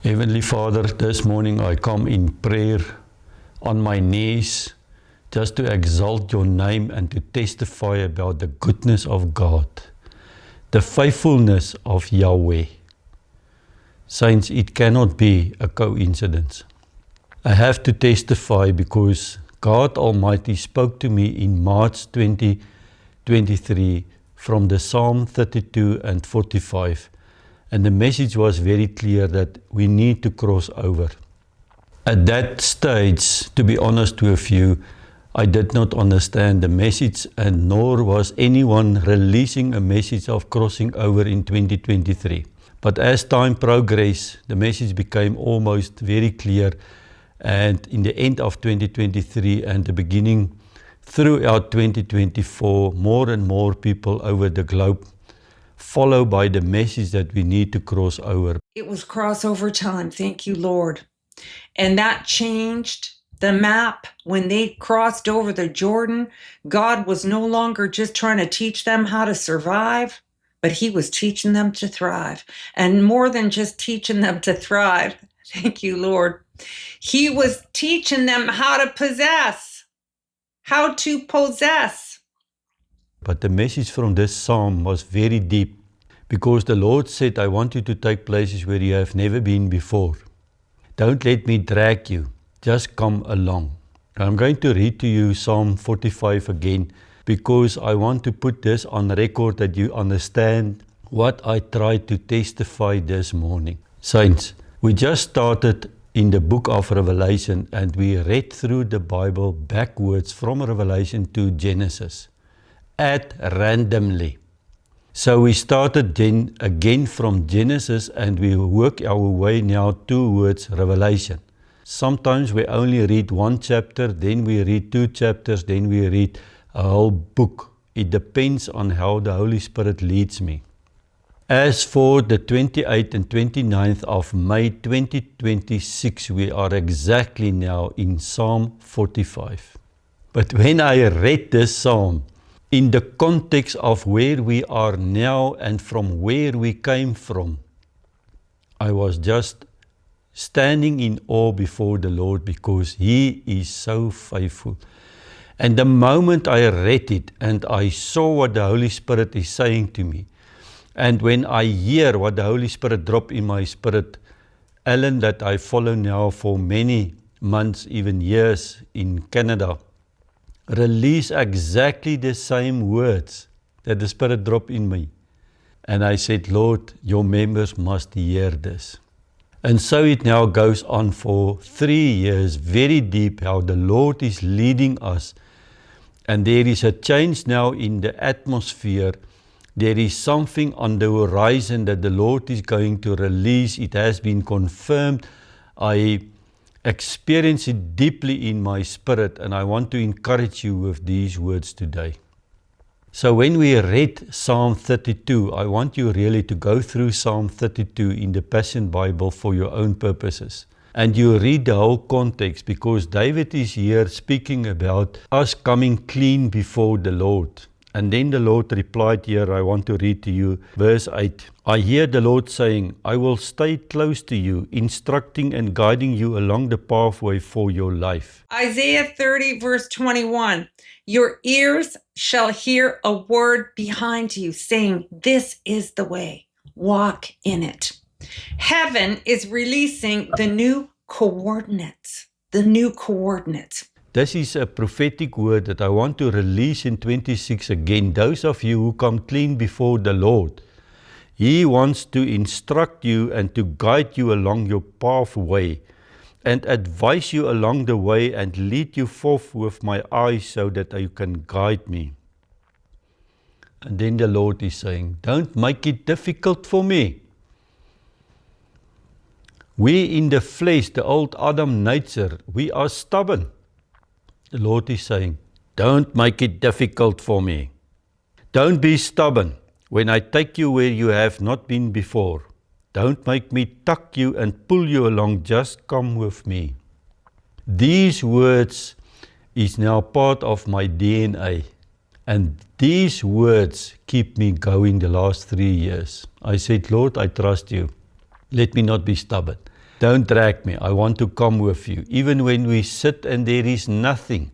Heavenly Father, this morning I come in prayer on my knees just to exalt your name and to testify about the goodness of God, the faithfulness of Yahweh. Saints, it cannot be a coincidence. I have to testify because God Almighty spoke to me in March 2023 from the Psalm 32 and 45. And the message was very clear that we need to cross over. At that stage, to be honest with you, I did not understand the message, and nor was anyone releasing a message of crossing over in 2023. But as time progressed, the message became almost very clear, and in the end of 2023 and the beginning throughout 2024, more and more people over the globe follow by the message that we need to cross over. It was crossover time, thank you, Lord. And that changed the map. When they crossed over the Jordan, God was no longer just trying to teach them how to survive, but he was teaching them to thrive. And more than just teaching them to thrive, thank you, Lord, he was teaching them how to possess. But the message from this psalm was very deep, because the Lord said, I want you to take places where you have never been before. Don't let me drag you, just come along. I'm going to read to you Psalm 45 again, because I want to put this on record that you understand what I tried to testify this morning. Saints, we just started in the book of Revelation, and we read through the Bible backwards from Revelation to Genesis at randomly. So we started then again from Genesis, and we work our way now towards Revelation. Sometimes we only read one chapter, then we read two chapters, then we read a whole book. It depends on how the Holy Spirit leads me. As for the 28th and 29th of May 2026, we are exactly now in Psalm 45. But when I read this psalm, in the context of where we are now and from where we came from, I was just standing in awe before the Lord, because he is so faithful. And the moment I read it and I saw what the Holy Spirit is saying to me, and when I hear what the Holy Spirit dropped in my spirit, Alan, that I follow now for many months, even years in Canada, release exactly the same words that the Spirit dropped in me. And I said, Lord, your members must hear this. And so it now goes on for 3 years, very deep, how the Lord is leading us. And there is a change now in the atmosphere. There is something on the horizon that the Lord is going to release. It has been confirmed. I experience it deeply in my spirit, and I want to encourage you with these words today. So when we read Psalm 32, I want you really to go through Psalm 32 in the Passion Bible for your own purposes. And you read the whole context, because David is here speaking about us coming clean before the Lord. And then the Lord replied here, I want to read to you verse 8. I hear the Lord saying, I will stay close to you, instructing and guiding you along the pathway for your life. Isaiah 30 verse 21, your ears shall hear a word behind you saying, this is the way, walk in it. Heaven is releasing the new coordinates. This is a prophetic word that I want to release in 26 again. Those of you who come clean before the Lord, he wants to instruct you and to guide you along your pathway and advise you along the way and lead you forth with my eyes so that you can guide me. And then the Lord is saying, don't make it difficult for me. We in the flesh, the old Adam nature, we are stubborn. The Lord is saying, don't make it difficult for me. Don't be stubborn when I take you where you have not been before. Don't make me tuck you and pull you along, just come with me. These words is now part of my DNA. And these words keep me going the last 3 years. I said, Lord, I trust you. Let me not be stubborn. Don't drag me. I want to come with you. Even when we sit and there is nothing,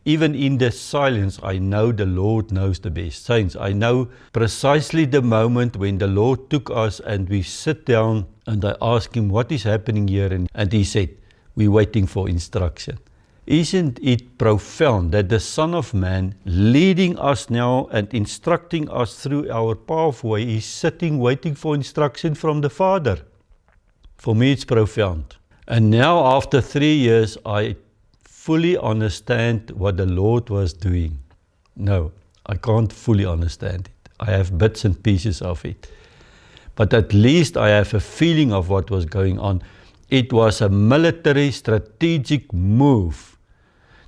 even in the silence, I know the Lord knows the best. Saints, I know precisely the moment when the Lord took us and we sit down and I asked him, what is happening here? And he said, we're waiting for instruction. Isn't it profound that the Son of Man, leading us now and instructing us through our pathway, is sitting waiting for instruction from the Father? For me, it's profound. And now, after 3 years, I fully understand what the Lord was doing. No, I can't fully understand it. I have bits and pieces of it. But at least I have a feeling of what was going on. It was a military strategic move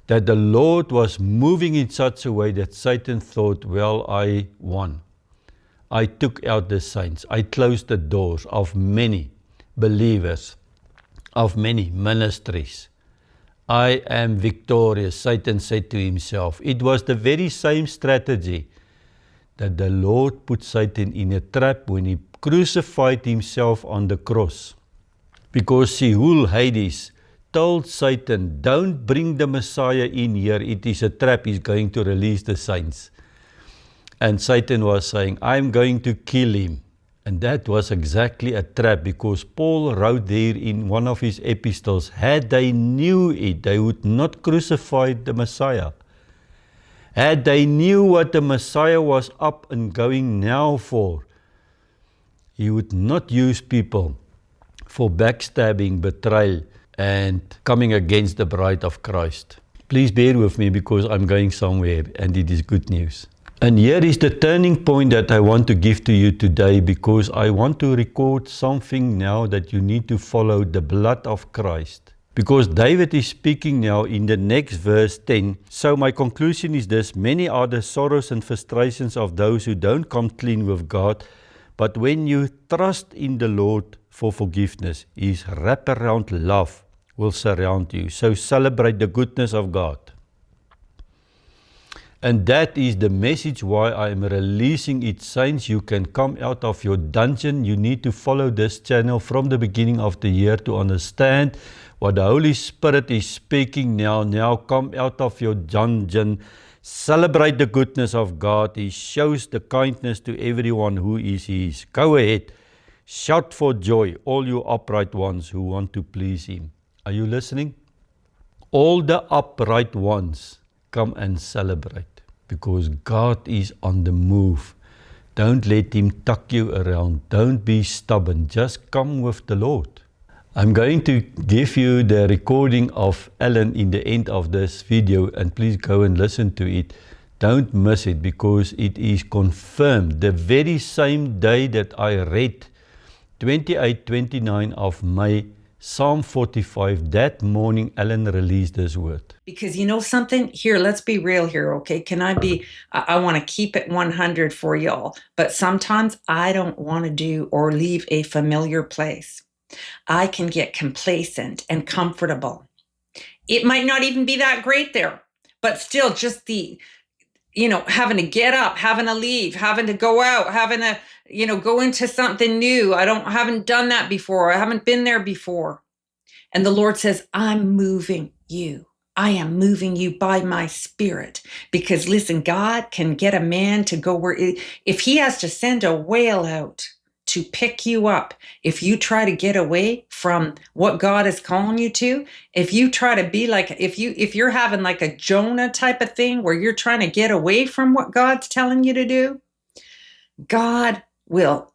that the Lord was moving in such a way that Satan thought, well, I won. I took out the saints. I closed the doors of many believers, of many ministries. I am victorious, Satan said to himself. It was the very same strategy that the Lord put Satan in a trap when he crucified himself on the cross. Because Sheol, Hades, told Satan, don't bring the Messiah in here. It is a trap. He's going to release the saints. And Satan was saying, I'm going to kill him. And that was exactly a trap, because Paul wrote there in one of his epistles, had they knew it, they would not crucify the Messiah. Had they knew what the Messiah was up and going now for, he would not use people for backstabbing, betrayal, and coming against the bride of Christ. Please bear with me, because I'm going somewhere and it is good news. And here is the turning point that I want to give to you today, because I want to record something now that you need to follow, the blood of Christ. Because David is speaking now in the next verse 10. So my conclusion is this: many are the sorrows and frustrations of those who don't come clean with God, but when you trust in the Lord for forgiveness, his wraparound love will surround you. So celebrate the goodness of God. And that is the message why I am releasing it. Saints, you can come out of your dungeon. You need to follow this channel from the beginning of the year to understand what the Holy Spirit is speaking now. Now come out of your dungeon. Celebrate the goodness of God. He shows the kindness to everyone who is his. Go ahead. Shout for joy, all you upright ones who want to please him. Are you listening? All the upright ones, come and celebrate, because God is on the move. Don't let him tuck you around. Don't be stubborn. Just come with the Lord. I'm going to give you the recording of Ellen in the end of this video, and please go and listen to it. Don't miss it, because it is confirmed. The very same day that I read 28-29 of May, Psalm 45, that morning Ellen released this word. Because you know something? Here, let's be real here, okay? I want to keep it 100 for y'all. But sometimes I don't want to do or leave a familiar place. I can get complacent and comfortable. It might not even be that great there, but still just having to get up, having to leave, having to go out, having to, go into something new. I haven't done that before. I haven't been there before. And the Lord says, I'm moving you. I am moving you by my Spirit. Because listen, God can get a man to go if he has to send a whale out to pick you up, if you try to get away from what God is calling you to, if you try to be like, if you're having like a Jonah type of thing where you're trying to get away from what God's telling you to do,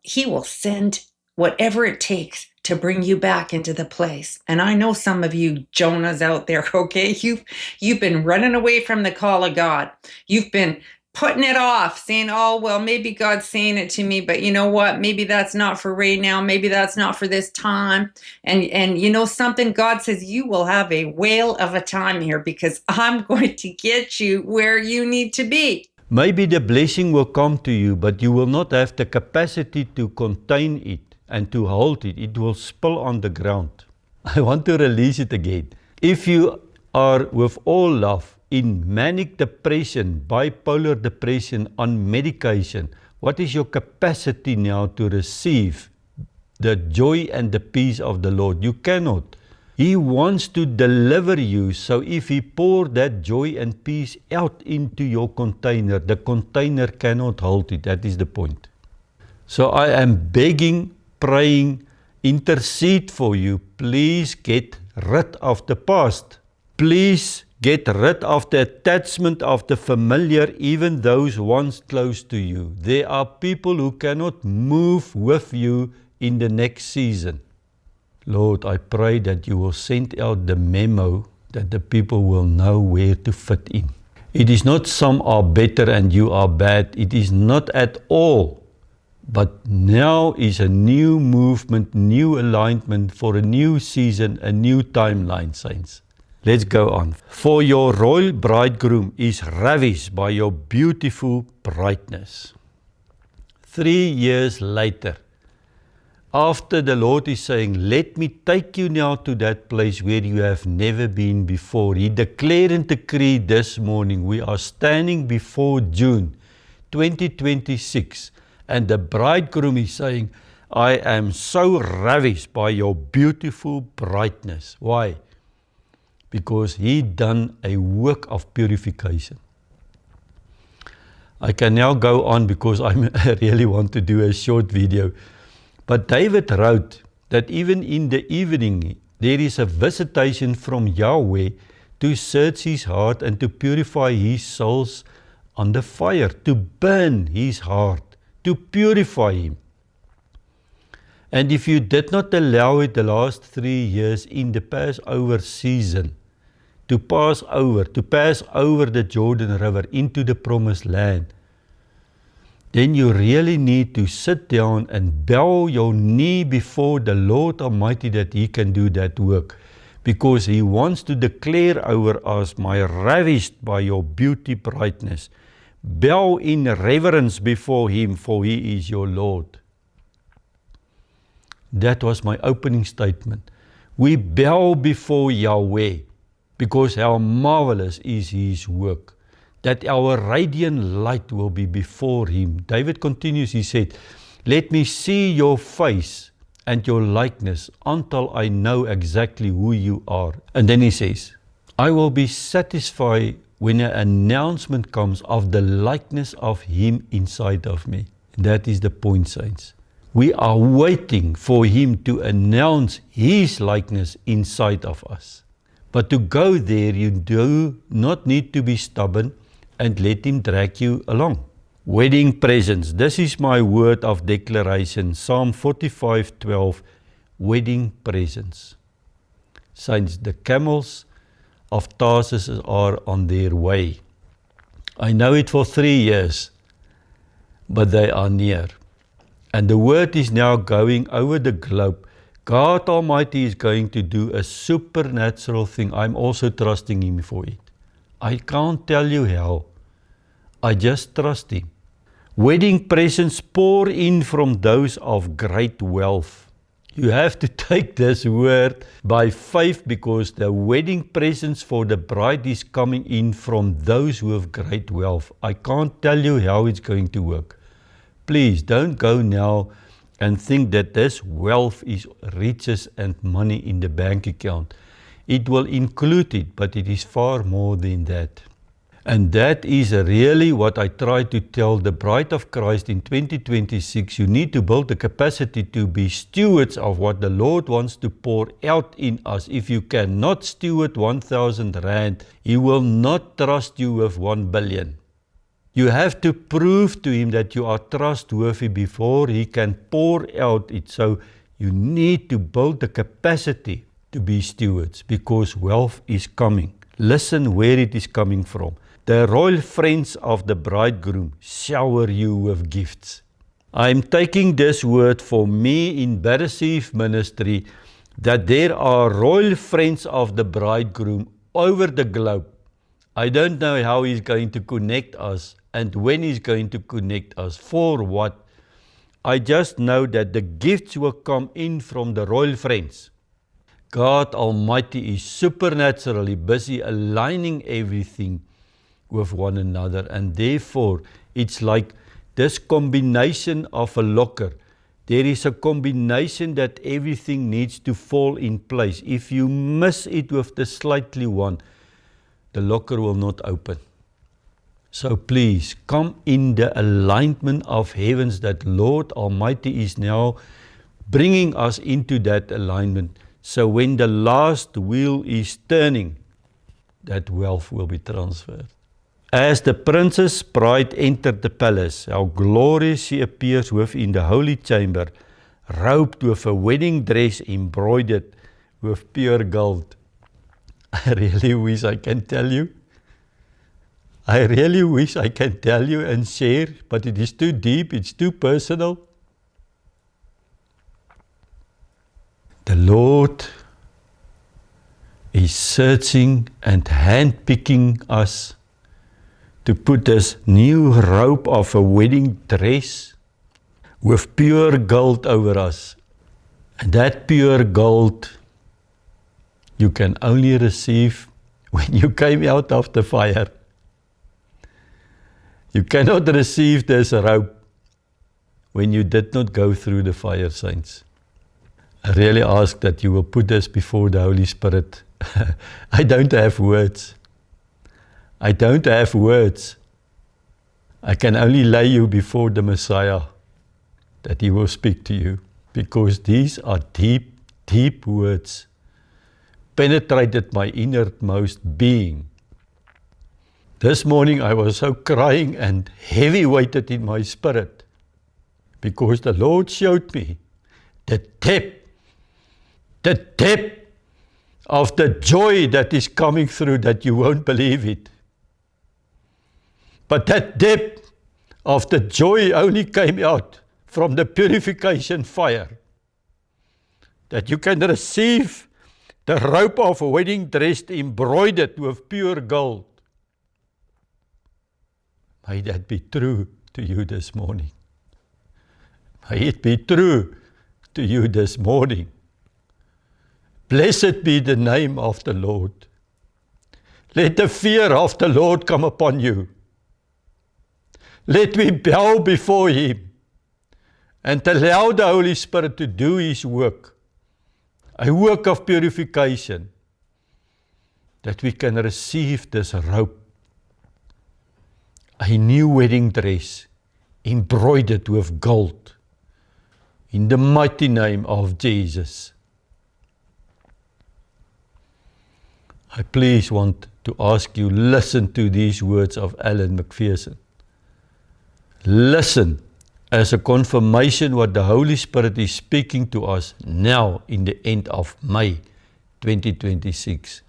he will send whatever it takes to bring you back into the place. And I know some of you Jonahs out there, okay? You've been running away from the call of God. You've been putting it off, saying, oh, well, maybe God's saying it to me, but you know what? Maybe that's not for right now. Maybe that's not for this time. And you know something? God says you will have a whale of a time here, because I'm going to get you where you need to be. Maybe the blessing will come to you, but you will not have the capacity to contain it and to hold it. It will spill on the ground. I want to release it again. If you are with all love in manic depression, bipolar depression, on medication, what is your capacity now to receive the joy and the peace of the Lord. You cannot. He wants to deliver you, so if He pours that joy and peace out into your container, the container cannot hold it. That is the point. So I am begging, praying, intercede for you. Please get rid of the past. Please get rid of the attachment of the familiar, even those once close to you. There are people who cannot move with you in the next season. Lord, I pray that you will send out the memo that the people will know where to fit in. It is not some are better and you are bad. It is not at all. But now is a new movement, new alignment for a new season, a new timeline, saints. Let's go on. For your royal bridegroom is ravished by your beautiful brightness. 3 years later, after the Lord is saying, let me take you now to that place where you have never been before. He declared and decreed this morning, we are standing before June 2026. And the bridegroom is saying, I am so ravished by your beautiful brightness. Why? Because He done a work of purification. I can now go on because I really want to do a short video. But David wrote that even in the evening, there is a visitation from Yahweh to search his heart and to purify his souls on the fire, to burn his heart, to purify him. And if you did not allow it the last 3 years in the Passover season, to pass over the Jordan River into the promised land, then you really need to sit down and bow your knee before the Lord Almighty that He can do that work. Because He wants to declare over us, my ravished by your beauty brightness. Bow in reverence before Him, for He is your Lord. That was my opening statement. We bow before Yahweh, because how marvelous is His work. That our radiant light will be before Him. David continues, he said, let me see your face and your likeness until I know exactly who you are. And then he says, I will be satisfied when an announcement comes of the likeness of Him inside of me. That is the point, saints. We are waiting for Him to announce His likeness inside of us. But to go there, you do not need to be stubborn and let Him drag you along. Wedding presents. This is my word of declaration. Psalm 45:12. Wedding presents. Saints, the camels of Tarsus are on their way. I know it for 3 years, but they are near. And the word is now going over the globe. God Almighty is going to do a supernatural thing. I'm also trusting Him for it. I can't tell you how. I just trust Him. Wedding presents pour in from those of great wealth. You have to take this word by faith, because the wedding presents for the bride is coming in from those who have great wealth. I can't tell you how it's going to work. Please don't go now and think that this wealth is riches and money in the bank account. It will include it, but it is far more than that. And that is really what I try to tell the bride of Christ in 2026. You need to build the capacity to be stewards of what the Lord wants to pour out in us. If you cannot steward 1,000 rand, He will not trust you with 1 billion. You have to prove to Him that you are trustworthy before He can pour out it. So you need to build the capacity to be stewards, because wealth is coming. Listen where it is coming from. The royal friends of the bridegroom shower you with gifts. I am taking this word for me in Beresiv ministry, that there are royal friends of the bridegroom over the globe. I don't know how He's going to connect us and when He's going to connect us, for what. I just know that the gifts will come in from the royal friends. God Almighty is supernaturally busy aligning everything with one another, and therefore it's like this combination of a locker. There is a combination that everything needs to fall in place. If you miss it with the slightly one, the locker will not open. So please, come in the alignment of heavens that Lord Almighty is now bringing us into that alignment. So when the last wheel is turning, that wealth will be transferred. As the princess bride entered the palace, how glorious she appears within the holy chamber, robed with a wedding dress embroidered with pure gold. I really wish I can tell you. I really wish I can tell you and share, but it is too deep, it's too personal. The Lord is searching and handpicking us to put this new robe of a wedding dress with pure gold over us. And that pure gold you can only receive when you came out of the fire. You cannot receive this robe when you did not go through the fire, saints. I really ask that you will put this before the Holy Spirit. I don't have words. I don't have words. I can only lay you before the Messiah that He will speak to you, because these are deep, deep words, penetrated my innermost being. This morning I was so crying and heavy weighted in my spirit, because the Lord showed me the depth of the joy that is coming through, that you won't believe it. But that depth of the joy only came out from the purification fire, that you can receive the robe of a wedding dress embroidered with pure gold. May that be true to you this morning. May it be true to you this morning. Blessed be the name of the Lord. Let the fear of the Lord come upon you. Let me bow before Him and allow the Holy Spirit to do His work, a work of purification, that we can receive this robe, a new wedding dress embroidered with gold, in the mighty name of Jesus. I please want to ask you, listen to these words of Alan McPherson. Listen as a confirmation what the Holy Spirit is speaking to us now in the end of May 2026.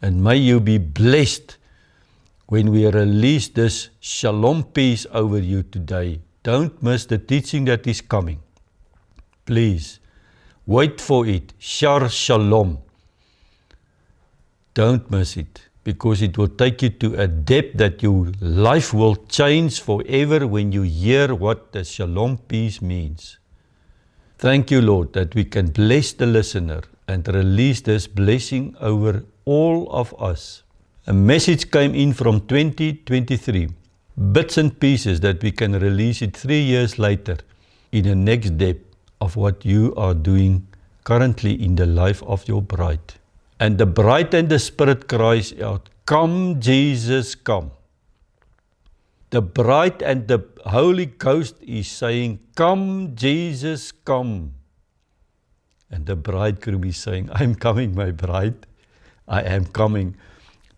And may you be blessed when we release this shalom peace over you today. Don't miss the teaching that is coming. Please, wait for it. Shar Shalom. Don't miss it, because it will take you to a depth that your life will change forever when you hear what the shalom peace means. Thank you, Lord, that we can bless the listener and release this blessing over all of us. A message came in from 2023, bits and pieces that we can release it 3 years later in the next depth of what you are doing currently in the life of your bride. And the bride and the Spirit cries out, "Come, Jesus, come." The bride and the Holy Ghost is saying, "Come, Jesus, come." And the bridegroom is saying, "I'm coming, my bride. I am coming."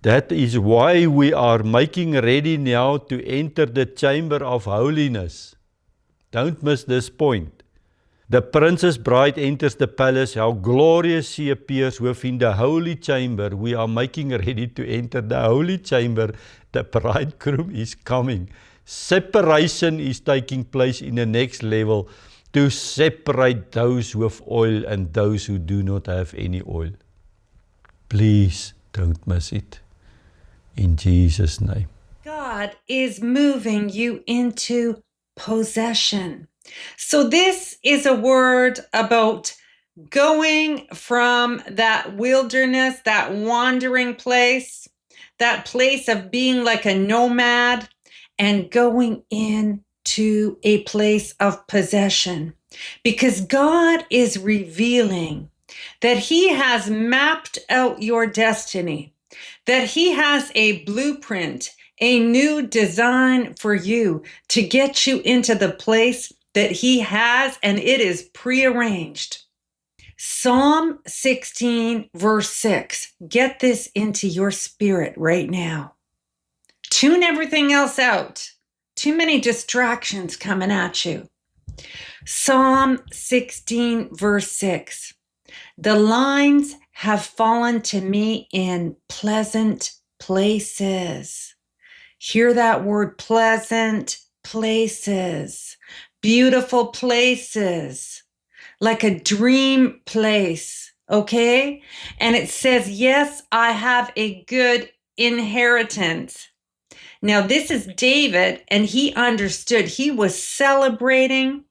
That is why we are making ready now to enter the chamber of holiness. Don't miss this point. The princess bride enters the palace. How glorious she appears within the holy chamber. We are making ready to enter the holy chamber. The bridegroom is coming. Separation is taking place in the next level to separate those with oil and those who do not have any oil. Please don't miss it. In Jesus' name. God is moving you into possession. So this is a word about going from that wilderness, that wandering place, that place of being like a nomad, and going into a place of possession. because God is revealing that He has mapped out your destiny, that He has a blueprint, a new design for you to get you into the place that He has, and it is prearranged. Psalm 16, verse 6. Get this into your spirit right now. Tune everything else out. Too many distractions coming at you. Psalm 16, verse 6. The lines have fallen to me in pleasant places. Hear that word, pleasant places. Beautiful places. Like a dream place, okay? And it says, yes, I have a good inheritance. Now, this is David, and he understood. He was celebrating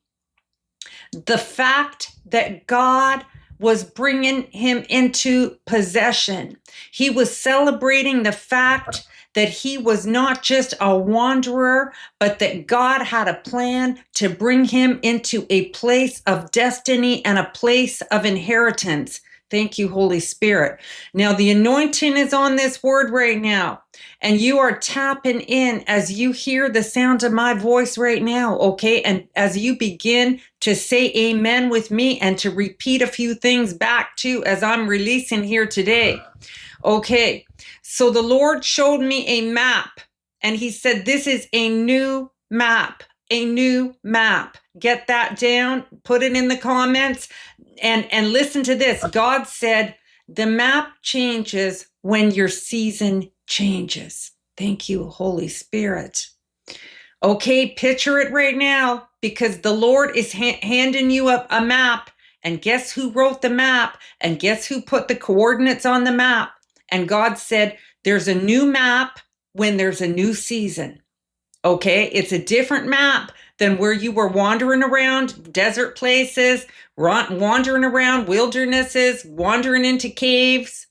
the fact that God was bringing him into possession. He was celebrating the fact that he was not just a wanderer, but that God had a plan to bring him into a place of destiny and a place of inheritance. Thank you, Holy Spirit. Now, the anointing is on this word right now, and you are tapping in as you hear the sound of my voice right now, okay? And as you begin to say amen with me and to repeat a few things back too as I'm releasing here today. Okay, so the Lord showed me a map, and He said, this is a new map, a new map. Get that down, put it in the comments, and listen to this. God said, the map changes when your season changes. Thank you, Holy Spirit. Okay, picture it right now, because the Lord is handing you a map, and guess who wrote the map, and guess who put the coordinates on the map? And God said, there's a new map when there's a new season. Okay, it's a different map than where you were wandering around desert places, wandering around wildernesses, wandering into caves,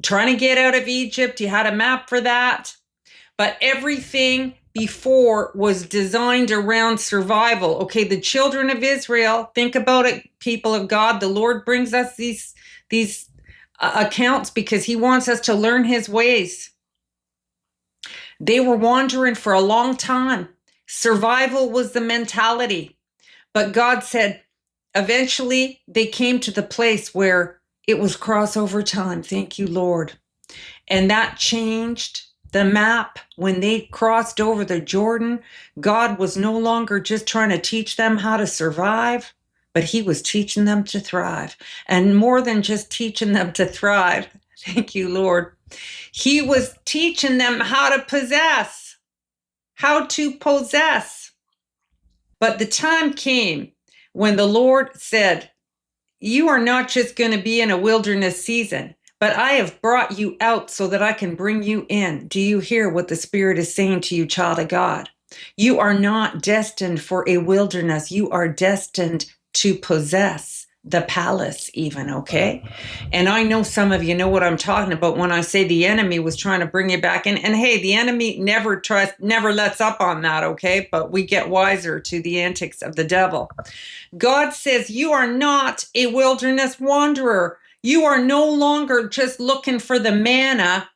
trying to get out of Egypt. You had a map for that. But everything before was designed around survival. Okay, the children of Israel, think about it, people of God. The Lord brings us these accounts because He wants us to learn His ways. They were wandering for a long time. Survival was the mentality. But God said, eventually they came to the place where it was crossover time. Thank you, Lord. And that changed the map. When they crossed over the Jordan, God was no longer just trying to teach them how to survive, but He was teaching them to thrive. And more than just teaching them to thrive, thank you, Lord, He was teaching them how to possess. But the time came when the Lord said, you are not just going to be in a wilderness season, but I have brought you out so that I can bring you in. Do you hear what the Spirit is saying to you, child of God? You are not destined for a wilderness. You are destined to possess the palace even, okay? And I know some of you know what I'm talking about when I say the enemy was trying to bring you back in. And hey, the enemy never lets up on that, okay? But we get wiser to the antics of the devil. God says you are not a wilderness wanderer. You are no longer just looking for the manna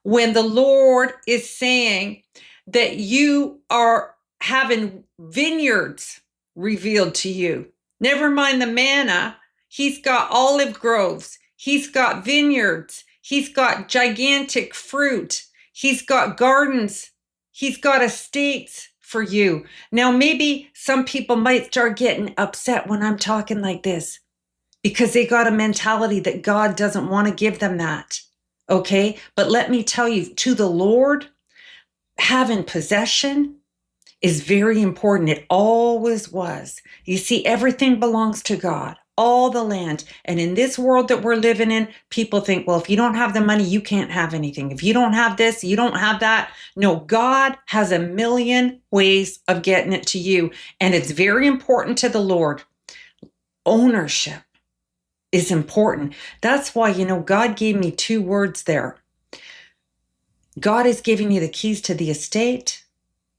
when the Lord is saying that you are having vineyards revealed to you. Never mind the manna. He's got olive groves. He's got vineyards. He's got gigantic fruit. He's got gardens. He's got estates for you. Now, maybe some people might start getting upset when I'm talking like this because they got a mentality that God doesn't want to give them that. Okay? But let me tell you, to the Lord, having possession is very important. It always was. You see, everything belongs to God, all the land. And in this world that we're living in, people think, well, if you don't have the money, you can't have anything. If you don't have this, you don't have that. No, God has a million ways of getting it to you. And it's very important to the Lord. Ownership is important. That's why, God gave me 2 words there. God is giving you the keys to the estate,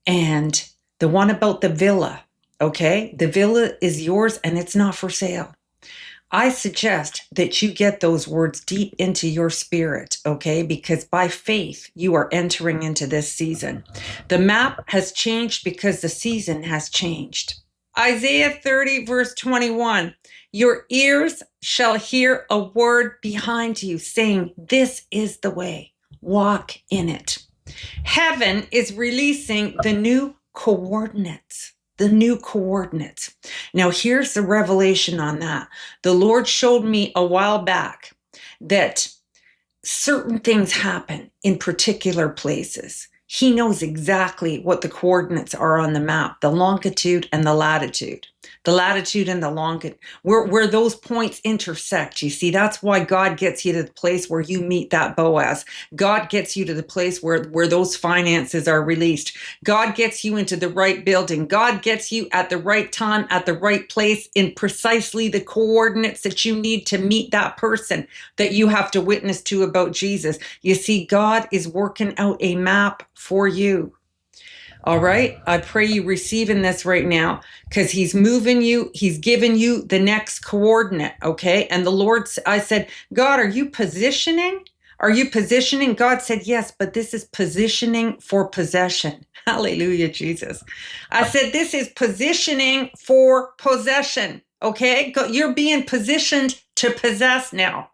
and the one about the villa, Okay? The villa is yours and it's not for sale. I suggest that you get those words deep into your spirit, okay? Because by faith, you are entering into this season. The map has changed because the season has changed. Isaiah 30, verse 21. Your ears shall hear a word behind you saying, this is the way, walk in it. Heaven is releasing the new coordinates. The new coordinates. Now, here's the revelation on that. The Lord showed me a while back that certain things happen in particular places. He knows exactly what the coordinates are on the map, the longitude and the latitude. The latitude and the longitude, where those points intersect. You see, that's why God gets you to the place where you meet that Boaz. God gets you to the place where those finances are released. God gets you into the right building. God gets you at the right time, at the right place, in precisely the coordinates that you need to meet that person that you have to witness to about Jesus. You see, God is working out a map for you. All right. I pray you receiving this right now because he's moving you. He's giving you the next coordinate. Okay. And the Lord, I said, God, are you positioning? Are you positioning? God said, yes, but this is positioning for possession. Hallelujah, Jesus. I said, this is positioning for possession. Okay. You're being positioned to possess now.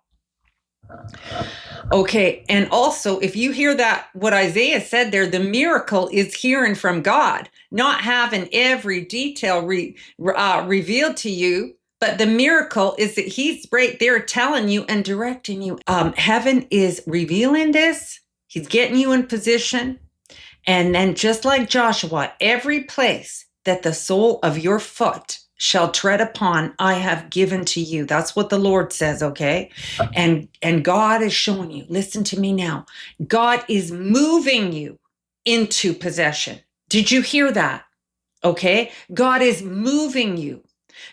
Okay, and also, if you hear that, what Isaiah said there, the miracle is hearing from God, not having every detail revealed to you, but the miracle is that he's right there telling you and directing you. Heaven is revealing this. He's getting you in position. And then just like Joshua, every place that the sole of your foot shall tread upon, I have given to you. That's what the Lord says, okay? And God is showing you, listen to me now. God is moving you into possession. Did you hear that? Okay? God is moving you,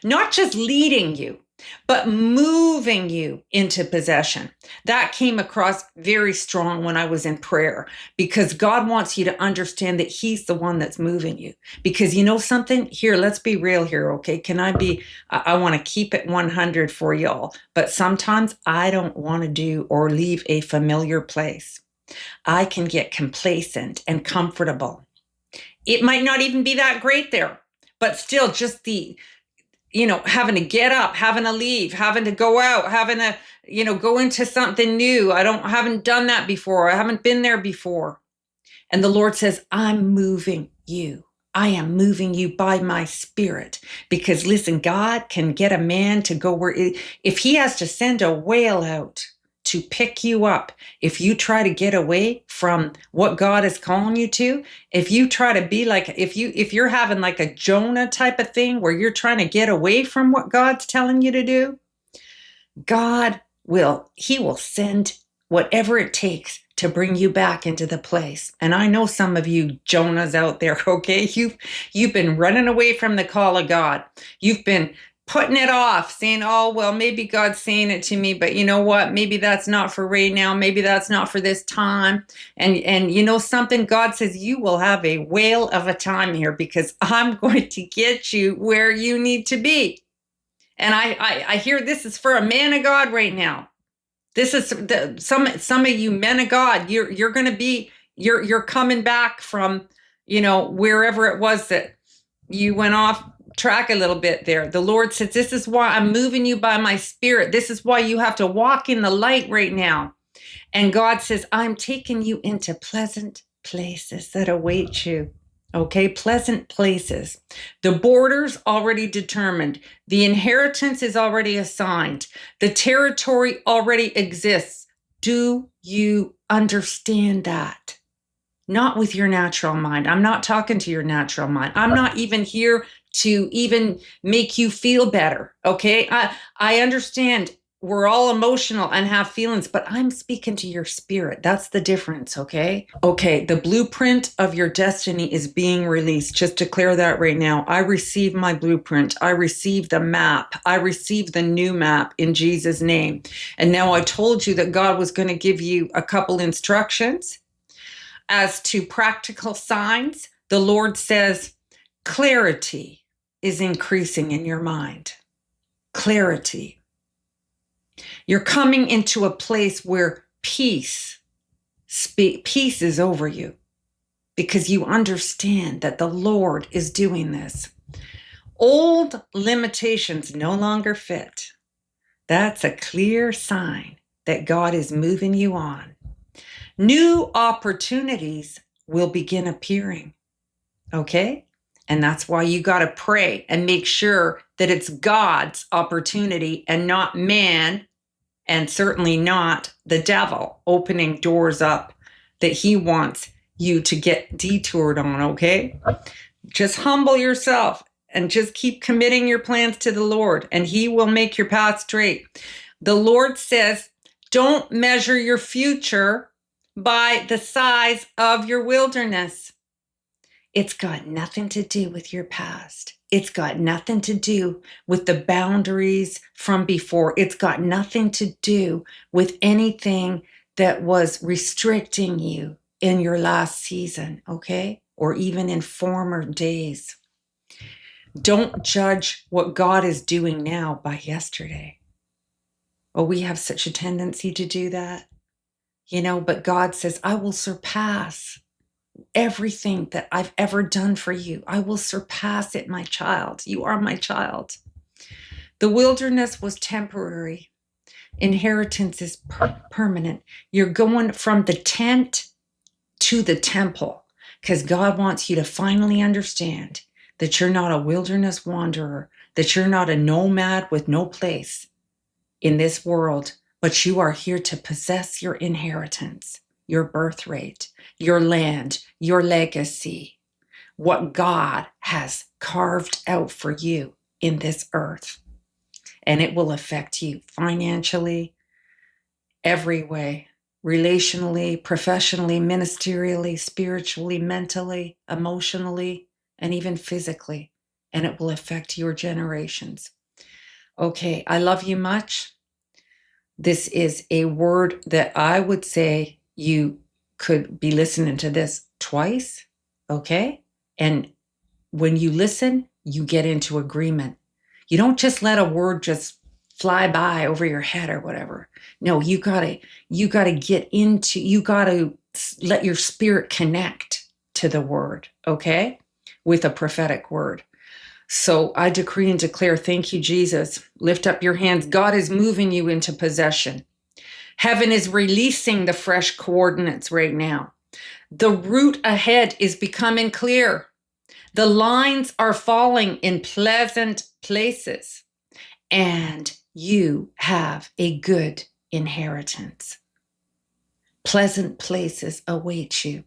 not just leading you, but moving you into possession. That came across very strong when I was in prayer because God wants you to understand that he's the one that's moving you. Because you know something? Here, let's be real here, okay? I want to keep it 100 for y'all, but sometimes I don't want to do or leave a familiar place. I can get complacent and comfortable. It might not even be that great there, but still just having to get up, having to leave, having to go out, having to, go into something new. I haven't done that before. I haven't been there before. And the Lord says, I'm moving you. I am moving you by my spirit. Because listen, God can get a man to go if he has to send a whale out to pick you up, if you try to get away from what God is calling you to, if you try to be like, if you're having like a Jonah type of thing where you're trying to get away from what God's telling you to do, he will send whatever it takes to bring you back into the place. And I know some of you Jonahs out there, okay? You've been running away from the call of God. You've been putting it off, saying, oh, well, maybe God's saying it to me, but you know what? Maybe that's not for right now. Maybe that's not for this time. And you know something? God says you will have a whale of a time here because I'm going to get you where you need to be. And I hear this is for a man of God right now. This is some of you men of God. You're going to be, you're coming back from, wherever it was that you went off track a little bit there. The Lord says, this is why I'm moving you by my spirit. This is why you have to walk in the light right now. And God says, I'm taking you into pleasant places that await you. Okay, pleasant places. The borders already determined. The inheritance is already assigned. The territory already exists. Do you understand that? Not with your natural mind. I'm not talking to your natural mind. I'm not even here to even make you feel better, okay? I understand we're all emotional and have feelings, but I'm speaking to your spirit. That's the difference, okay? Okay, the blueprint of your destiny is being released. Just declare that right now. I receive my blueprint. I receive the map. I receive the new map in Jesus' name. And now I told you that God was going to give you a couple instructions as to practical signs. The Lord says, clarity is increasing in your mind. Clarity. You're coming into a place where peace is over you because you understand that the Lord is doing this. Old limitations no longer fit. That's a clear sign that God is moving you on. New opportunities will begin appearing. Okay? And that's why you got to pray and make sure that it's God's opportunity and not man, and certainly not the devil opening doors up that he wants you to get detoured on, okay? Just humble yourself and just keep committing your plans to the Lord, and he will make your path straight. The Lord says, don't measure your future by the size of your wilderness. It's got nothing to do with your past. It's got nothing to do with the boundaries from before. It's got nothing to do with anything that was restricting you in your last season, okay? Or even in former days. Don't judge what God is doing now by yesterday. Oh, we have such a tendency to do that, but God says, I will surpass everything that I've ever done for you. I will surpass it, my child. You are my child. The wilderness was temporary. Inheritance is permanent. You're going from the tent to the temple because God wants you to finally understand that you're not a wilderness wanderer, that you're not a nomad with no place in this world, but you are here to possess your inheritance, your birthright, your land, your legacy, what God has carved out for you in this earth. And it will affect you financially, every way, relationally, professionally, ministerially, spiritually, mentally, emotionally, and even physically. And it will affect your generations. Okay, I love you much. This is a word that I would say you could be listening to this twice, okay? And when you listen, you get into agreement. You don't just let a word just fly by over your head or whatever. No, you gotta get into, you gotta let your spirit connect to the word, okay? With a prophetic word. So I decree and declare, thank you, Jesus. Lift up your hands. God is moving you into possession. Heaven is releasing the fresh coordinates right now. The route ahead is becoming clear. The lines are falling in pleasant places. And you have a good inheritance. Pleasant places await you.